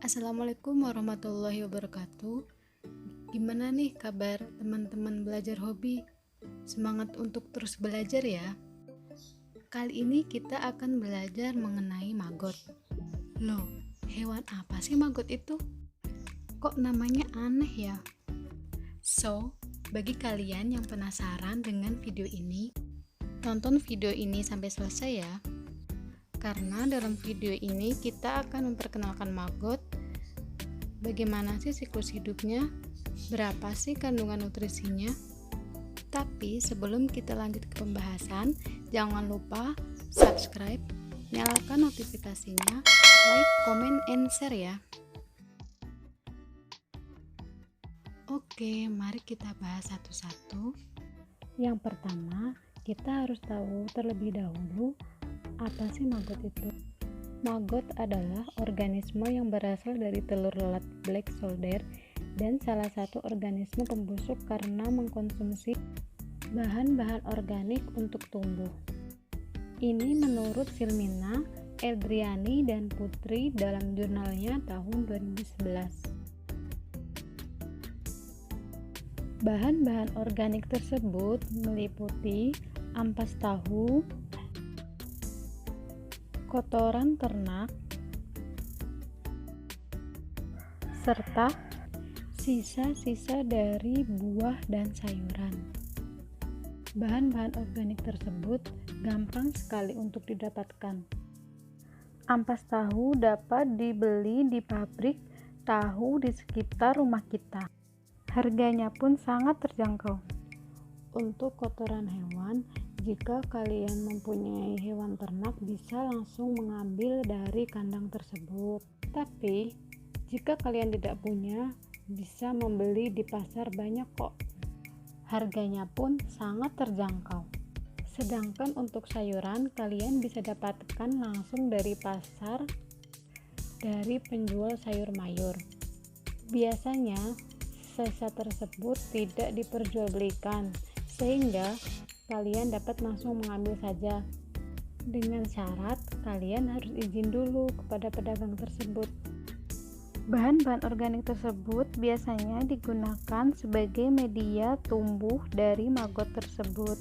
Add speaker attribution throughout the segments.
Speaker 1: Assalamualaikum warahmatullahi wabarakatuh. Gimana nih kabar teman-teman belajar hobi? Semangat untuk terus belajar ya. Kali ini kita akan belajar mengenai maggot. Loh, hewan apa sih maggot itu? Kok namanya aneh ya? So, bagi kalian yang penasaran dengan video ini, tonton video ini sampai selesai ya. Karena dalam video ini kita akan memperkenalkan maggot, bagaimana sih siklus hidupnya, berapa sih kandungan nutrisinya. Tapi sebelum kita lanjut ke pembahasan, jangan lupa subscribe, nyalakan notifikasinya, like, comment, and share ya. Oke, mari kita bahas satu-satu. Yang pertama, kita harus tahu terlebih dahulu apa sih maggot itu? Maggot adalah organisme yang berasal dari telur lalat black soldier dan salah satu organisme pembusuk karena mengkonsumsi bahan-bahan organik untuk tumbuh. Ini menurut Filmina, Eldriani, dan Putri dalam jurnalnya tahun 2011. Bahan-bahan organik tersebut meliputi ampas tahu, kotoran ternak, serta sisa-sisa dari buah dan sayuran. Bahan-bahan organik tersebut gampang sekali untuk didapatkan. Ampas tahu dapat dibeli di pabrik tahu di sekitar rumah kita. Harganya pun sangat terjangkau. Untuk kotoran hewan, jika kalian mempunyai hewan ternak, bisa langsung mengambil dari kandang tersebut. Tapi, jika kalian tidak punya, bisa membeli di pasar banyak kok. Harganya pun sangat terjangkau. Sedangkan untuk sayuran, kalian bisa dapatkan langsung dari pasar, dari penjual sayur mayur. Biasanya, sisa tersebut tidak diperjualbelikan, sehingga kalian dapat langsung mengambil saja. Dengan syarat kalian harus izin dulu kepada pedagang tersebut. Bahan-bahan organik tersebut biasanya digunakan sebagai media tumbuh dari maggot tersebut.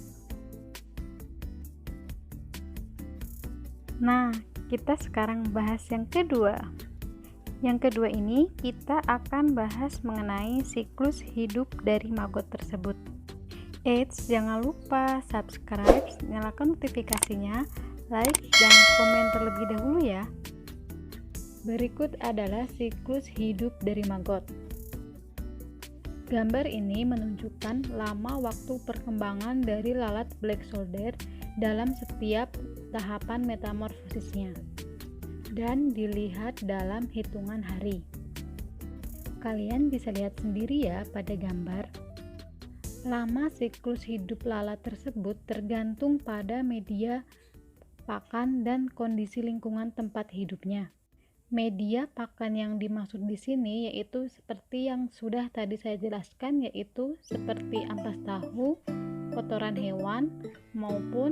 Speaker 1: Nah, kita sekarang bahas yang kedua. Yang kedua ini kita akan bahas mengenai siklus hidup dari maggot tersebut. Eits, jangan lupa subscribe, nyalakan notifikasinya, like, dan komen terlebih dahulu ya. Berikut adalah siklus hidup dari maggot. Gambar ini menunjukkan lama waktu perkembangan dari lalat black soldier dalam setiap tahapan metamorfosisnya, dan dilihat dalam hitungan hari. Kalian bisa lihat sendiri ya pada gambar. Lama siklus hidup lalat tersebut tergantung pada media pakan dan kondisi lingkungan tempat hidupnya. Media pakan yang dimaksud di sini yaitu seperti yang sudah tadi saya jelaskan, yaitu seperti ampas tahu, kotoran hewan, maupun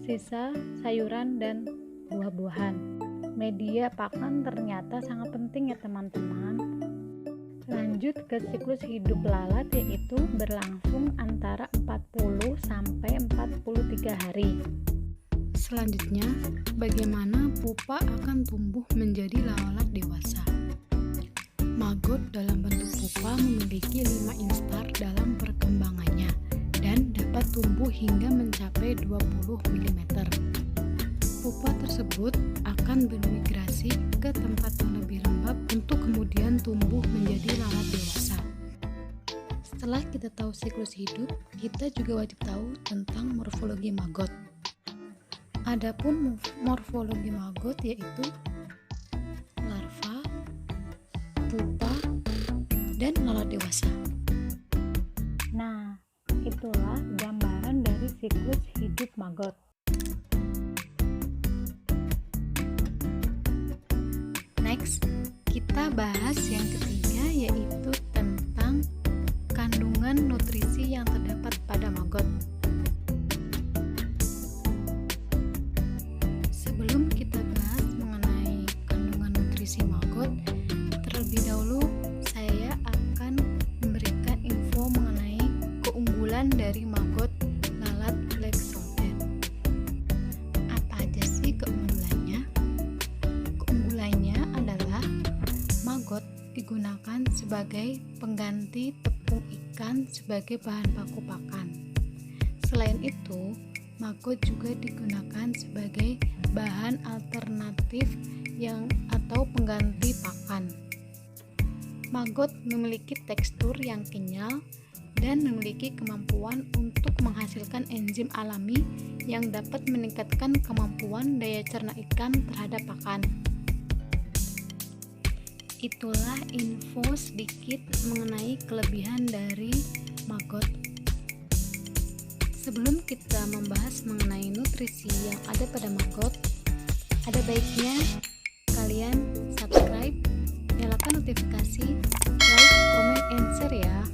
Speaker 1: sisa sayuran dan buah-buahan. Media pakan ternyata sangat penting ya teman-teman. Lanjut ke siklus hidup lalat, yaitu berlangsung antara 40 sampai 43 hari. Selanjutnya, bagaimana pupa akan tumbuh menjadi lalat dewasa. Maggot dalam bentuk pupa memiliki 5 instar dalam perkembangannya dan dapat tumbuh hingga mencapai 20 mm. Pupa tersebut akan bermigrasi ke tempat yang lebih lembab untuk kemudian tumbuh menjadi lalat dewasa. Setelah kita tahu siklus hidup, kita juga wajib tahu tentang morfologi maggot. Adapun morfologi maggot yaitu larva, pupa, dan lalat dewasa. Nah, itulah gambaran dari siklus hidup maggot. Next, kita bahas yang ketiga, yaitu tentang kandungan nutrisi yang terdapat pada maggot. Sebelum kita bahas mengenai kandungan nutrisi maggot, keunggulan dari maggot lalat black soldier. Apa aja sih keunggulannya? Keunggulannya adalah maggot digunakan sebagai pengganti tepung ikan sebagai bahan baku pakan. Selain itu, maggot juga digunakan sebagai bahan alternatif atau pengganti pakan. Maggot memiliki tekstur yang kenyal dan memiliki kemampuan untuk menghasilkan enzim alami yang dapat meningkatkan kemampuan daya cerna ikan terhadap pakan. Itulah info sedikit mengenai kelebihan dari maggot. Sebelum kita membahas mengenai nutrisi yang ada pada maggot, ada baiknya kalian subscribe, nyalakan notifikasi, like, comment, and share ya.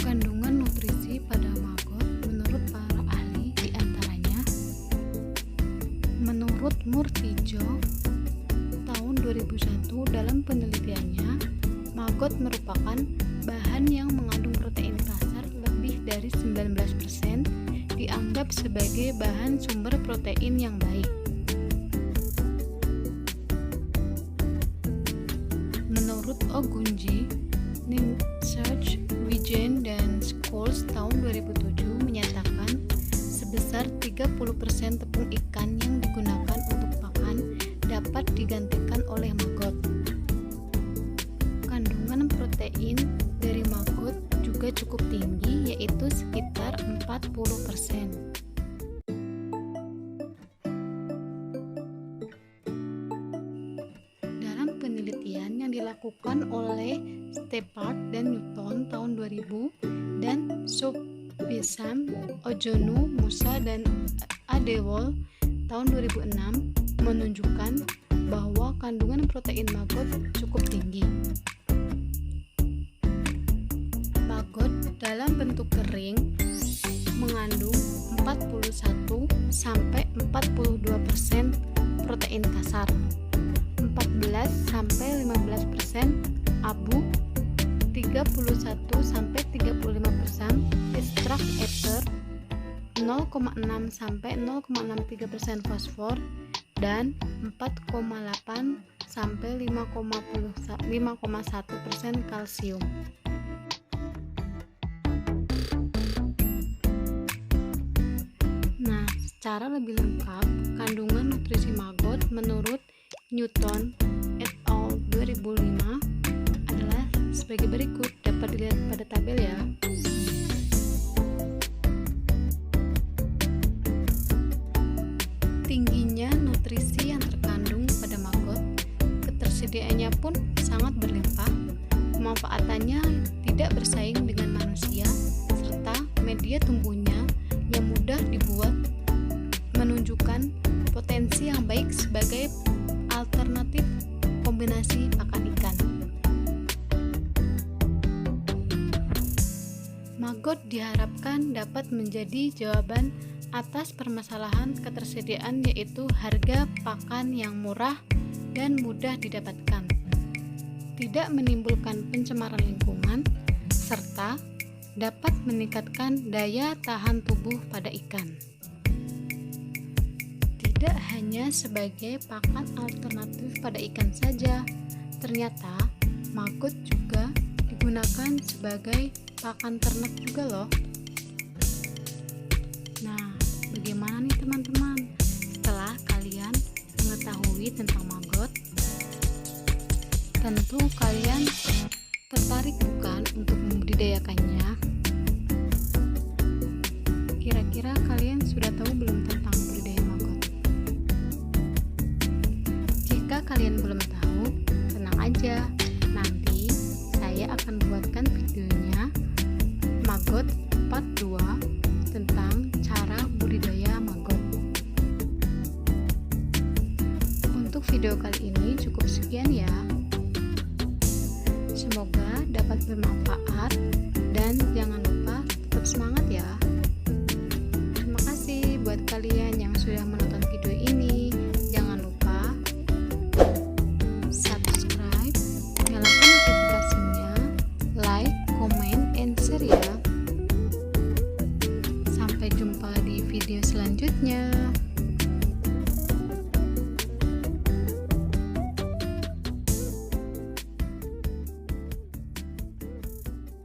Speaker 1: Kandungan nutrisi pada maggot menurut para ahli diantaranya, menurut Murtijo tahun 2001 dalam penelitiannya, maggot merupakan bahan yang mengandung protein kasar lebih dari 19%, dianggap sebagai bahan sumber protein yang baik. Menurut Ogunji, Nimsearch, Wijen, dan Scholes tahun 2007 menyatakan sebesar 30% tepung ikan yang digunakan untuk pakan dapat digantikan oleh maggot. Kandungan protein dari maggot juga cukup tinggi, yaitu sekitar 40%. Dalam penelitian yang dilakukan oleh Steppard dan Newton tahun 2000 dan Soubisam, Ojonu, Musa, dan Adewol tahun 2006 menunjukkan bahwa kandungan protein maggot cukup tinggi. Maggot dalam bentuk kering mengandung 41-42% protein kasar, 14-15% abu, 31-35% extract ether, 0,6-0,63% fosfor, dan 4,8-5,1% kalsium. Nah, secara lebih lengkap kandungan nutrisi maggot menurut Newton et al. 2005 adalah sebagai berikut, dapat dilihat pada tabel ya. Tingginya nutrisi yang terkandung pada maggot, ketersediaannya pun sangat berlimpah, pemanfaatannya tidak bersaing dengan manusia, serta media tumbuhnya yang mudah dibuat menunjukkan potensi yang baik sebagai alternatif kombinasi pakan ikan. Maggot diharapkan dapat menjadi jawaban atas permasalahan ketersediaan, yaitu harga pakan yang murah dan mudah didapatkan, tidak menimbulkan pencemaran lingkungan, serta dapat meningkatkan daya tahan tubuh pada ikan. Tidak hanya sebagai pakan alternatif pada ikan saja, ternyata maggot juga digunakan sebagai pakan ternak juga loh. Nah, bagaimana nih teman-teman? Setelah kalian mengetahui tentang maggot, tentu kalian tertarik bukan untuk membudidayakannya? Kira-kira kalian sudah tahu belum tentang budidaya maggot? Jika kalian belum tahu, tenang aja, nanti saya akan buatkan videonya maggot part 2 tentang cara budidaya maggot. Untuk video kali ini cukup sekian ya. Semoga dapat bermanfaat dan jangan lupa tetap semangat ya. Terima kasih buat kalian yang sudah menonton video ini. Jangan lupa subscribe, nyalakan notifikasinya,
Speaker 2: selanjutnya.